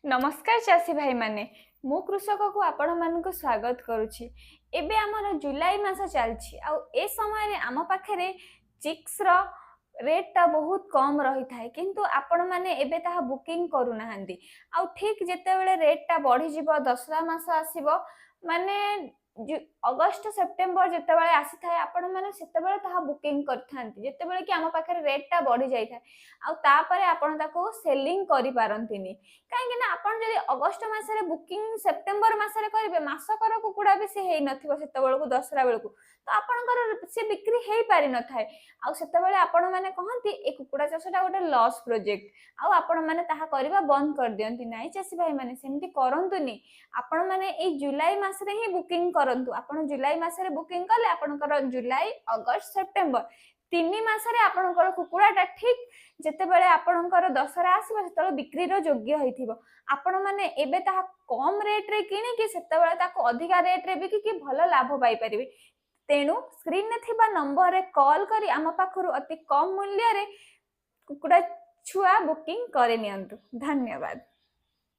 नमस्कार चाषी भाई माने मु कृषक को आपण मानक स्वागत करुछि। एबे हमर जुलाई मास चलछि आ ए समय रे आम पाखरे चिक्स रो रेट ता बहुत कम रही थाए किंतु आपण माने एबे ताहा बुकिंग करू नाहंदी। आ ठीक जेते बेले रेट ता बढ़ी जिवो दसरा मास आसीबो माने अगस्त सेप्टेम्बर जेते बेले आसी थाए आपण माने सेते बेले ताहा बुकिंग करथांती जेते बेले कि आम पाखरे रेट ता बढ़ी जाई थाए आ तापरे आपण ताको सेलिंग करि पारंतिनी कहीं आपन जदि अगस्त मासरे बुकिंग सेप्टेम्बर मासरे करेंगे मसकर कुकुड़ा भी सी नथिबो सेते बेलकु दसरा बेलकु तो आपनकर से बिक्री हेई पारि न थाए आ सेते बेले आपण माने कहंती ए कुकुड़ा चाषटा गोटे लॉस प्रोजेक्ट आ आपण माने ताहा करबा बंद कर दियंती नाइ चासी भाई माने सेमती करंतुनी आपण माने ए जुलाई मासरे ही बुकिंग करंतु आपण जुलाई मासरे बुकिंग कले आपनकर जुलाई अगस्त सेप्टेम्बर 3 मासरे आपनकर कुकुड़ाटा ठीक जेतेबेले आपनकर दसरा आसीबो सेतेबेले बिक्री रो योग्य होइथिबो आपण माने एबे ताहा कम रेट रे किने कि सेतेबेले ताको अधिका रेट रे बिकि कि भलो लाभ पाई परिबे। तेणु स्क्रीन ने थिबा नंबर रे कॉल करी आम पाखरु अति कम मूल्य रे कुकुड़ा छुआ बुकिंग करे नियंतु। धन्यवाद।